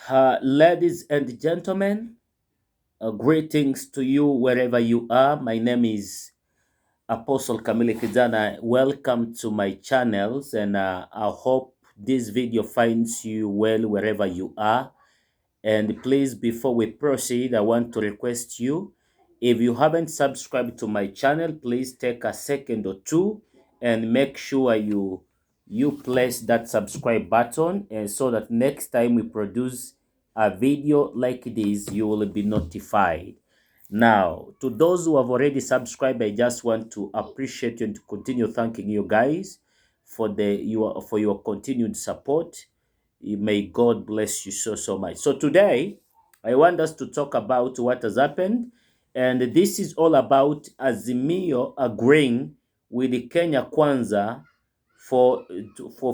Ladies and gentlemen, greetings to you wherever you are. My name is Apostle Kamili Kijana. Welcome to my channels, and I hope this video finds you well wherever you are. And please, before we proceed, I want to request you, if you haven't subscribed to my channel, please take a second or two and make sure you place that subscribe button, and so that next time we produce a video like this, you will be notified. Now, to those who have already subscribed, I just want to appreciate you and to continue thanking you guys for your continued support. May God bless you so much. So today, I want us to talk about what has happened, and this is all about Azimio agreeing with the Kenya Kwanza for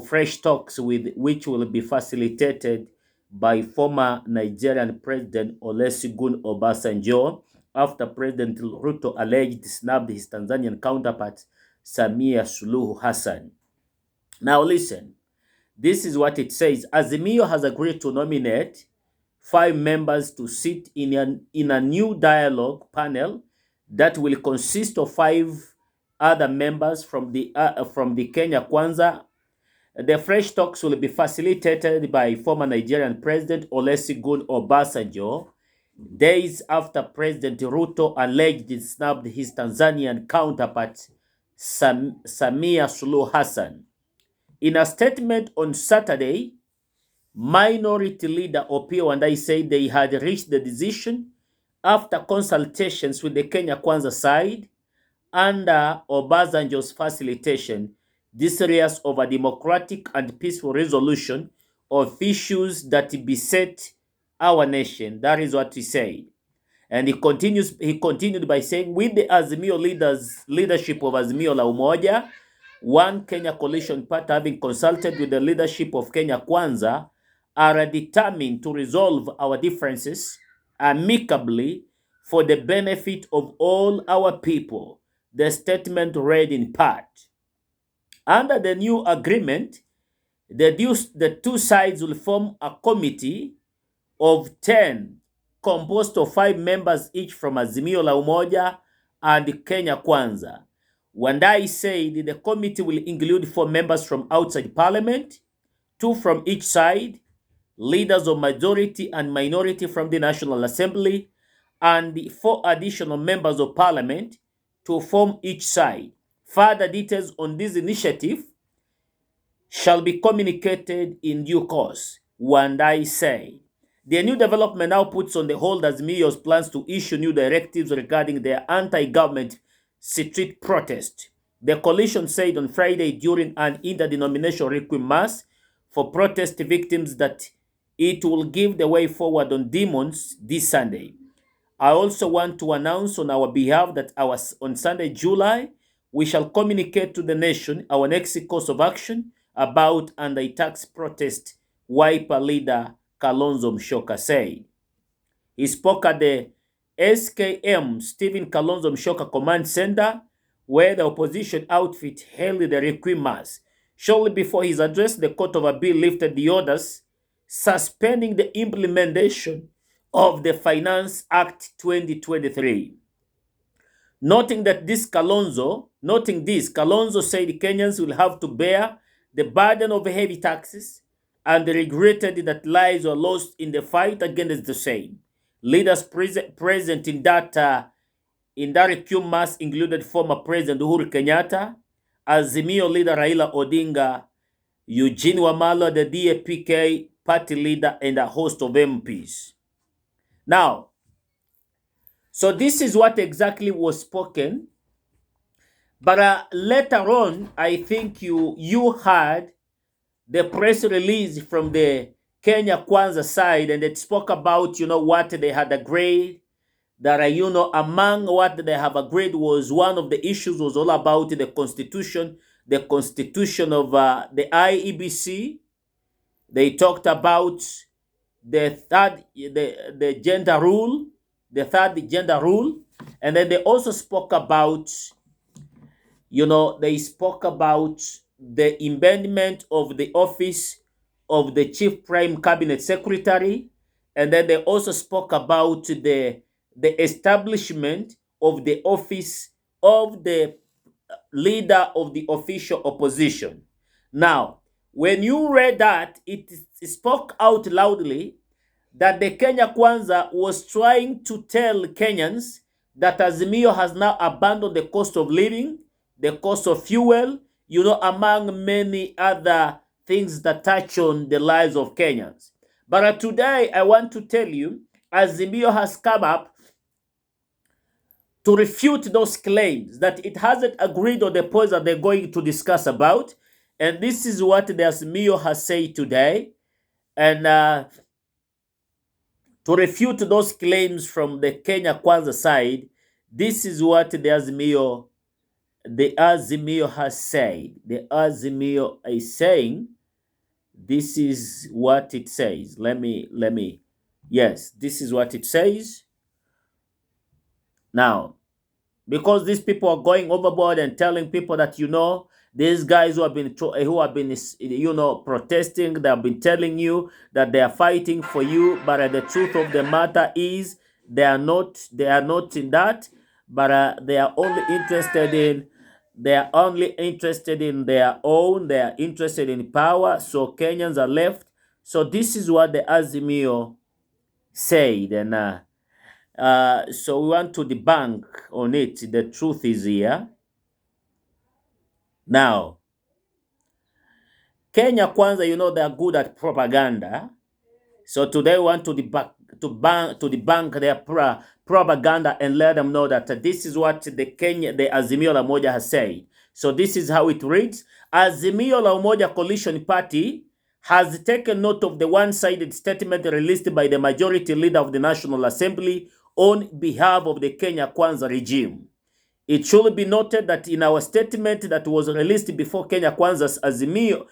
fresh talks with which will be facilitated by former Nigerian President Olusegun Obasanjo after President Ruto alleged snapped his Tanzanian counterpart Samia Suluhu Hassan. Now listen. This is what it says. Azimio has agreed to nominate 5 members to sit in a new dialogue panel that will consist of 5 other members from the Kenya Kwanza. The fresh talks will be facilitated by former Nigerian President Olusegun Obasanjo, days after President Ruto allegedly snapped his Tanzanian counterpart Samia Suluhu Hassan. In a statement on Saturday, Minority Leader Opiyo Wandayi said they had reached the decision after consultations with the Kenya Kwanza side under Obasanjo's facilitation, desirous of a democratic and peaceful resolution of issues that beset our nation. That is what he said. And he continued by saying, with the Azimio leadership of Azimio la Umoja, One Kenya Coalition Party, having consulted with the leadership of Kenya Kwanza, are determined to resolve our differences amicably for the benefit of all our people. The statement read in part. Under the new agreement, the two sides will form a committee of 10, composed of 5 members each from Azimio la Umoja and Kenya Kwanza. Wandayi said the committee will include 4 members from outside parliament, 2 from each side, leaders of majority and minority from the National Assembly, and 4 additional members of parliament to form each side. Further details on this initiative shall be communicated in due course, Wandayi said. The new development now puts on the hold Azimio's plans to issue new directives regarding their anti-government street protest. The coalition said on Friday during an interdenominational requiem mass for protest victims that it will give the way forward on demons this Sunday. I also want to announce on our behalf that on Sunday, July, we shall communicate to the nation our next course of action about anti-tax protest, Wiper leader Kalonzo Musyoka said. He spoke at the SKM Stephen Kalonzo Musyoka Command Center, where the opposition outfit held the requiem mass. Shortly before his address, the court of appeal lifted the orders suspending the implementation of the Finance Act 2023. Noting this, Kalonzo said Kenyans will have to bear the burden of heavy taxes and regretted that lives were lost in the fight against the same. Leaders present in that requiem mass included former President Uhuru Kenyatta, Azimio leader Raila Odinga, Eugene Wamalwa, the DAPK party leader, and a host of MPs. Now, so this is what exactly was spoken. But later on, I think you heard the press release from the Kenya Kwanza side, and it spoke about, what they had agreed. That, among what they have agreed was one of the issues was all about the constitution of the IEBC. They talked about the gender rule, the third gender rule, and then they also spoke about, they spoke about the amendment of the office of the Chief Prime Cabinet Secretary, And then they also spoke about the establishment of the office of the leader of the official opposition. Now, when you read that, it spoke out loudly that the Kenya Kwanza was trying to tell Kenyans that Azimio has now abandoned the cost of living, the cost of fuel, among many other things that touch on the lives of Kenyans. But today, I want to tell you, Azimio has come up to refute those claims that it hasn't agreed on the points that they're going to discuss about. And this is what the Azimio has said today. And to refute those claims from the Kenya Kwanza side, this is what the Azimio has said. The Azimio is saying, this is what it says. Yes, this is what it says. Now, because these people are going overboard and telling people that these guys who have been protesting, they have been telling you that they are fighting for you, but the truth of the matter is they are not in that, but they are only interested in their own. They are interested in power, so Kenyans are left. So this is what the Azimio said, and so we want to debunk on it. The truth is here. Now, Kenya Kwanza, they are good at propaganda. So today we want to debunk their propaganda and let them know that this is what the Azimio la Umoja has said. So this is how it reads. Azimio la Umoja Coalition Party has taken note of the one-sided statement released by the majority leader of the National Assembly on behalf of the Kenya Kwanza regime. It should be noted that in our statement that was released before Kenya Kwanza's Azimio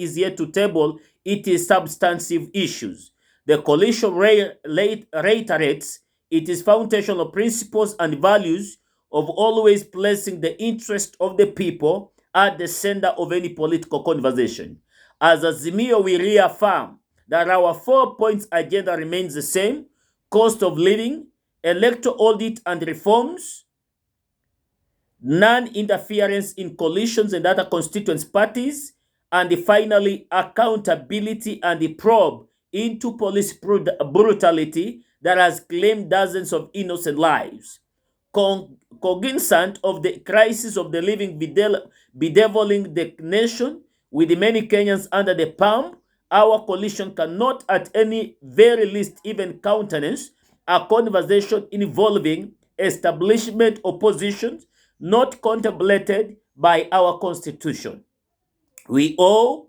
is yet to table its substantive issues. The coalition reiterates its foundational principles and values of always placing the interest of the people at the center of any political conversation. As Azimio, we reaffirm that our 4 points agenda remains the same: cost of living, electoral audit and reforms, non-interference in coalitions and other constituent parties, and finally, accountability and the probe into police brutality that has claimed dozens of innocent lives. Cognizant of the crisis of the living bedeviling the nation, with many Kenyans under the palm, our coalition cannot at any very least even countenance a conversation involving establishment oppositions not contemplated by our constitution. We owe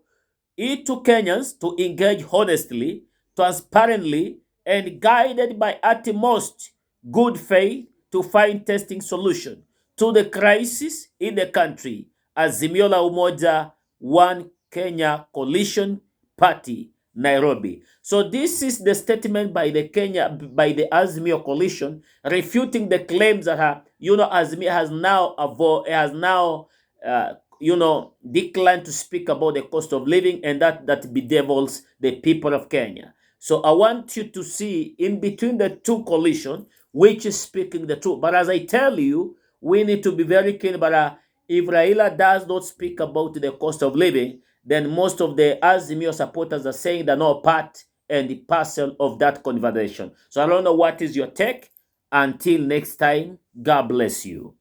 it to Kenyans to engage honestly, transparently, and guided by utmost good faith to find testing solution to the crisis in the country. Azimio la Umoja, One Kenya Coalition Party, Nairobi. So this is the statement by the Azimio Coalition, refuting the claims that Azimio has now declined to speak about the cost of living, and that bedevils the people of Kenya. So I want you to see in between the two coalition which is speaking the truth. But as I tell you, we need to be very keen. But if Raila does not speak about the cost of living, then most of the Azimio supporters are saying they're not part and the parcel of that conversation. So I don't know what is your take. Until next time, God bless you.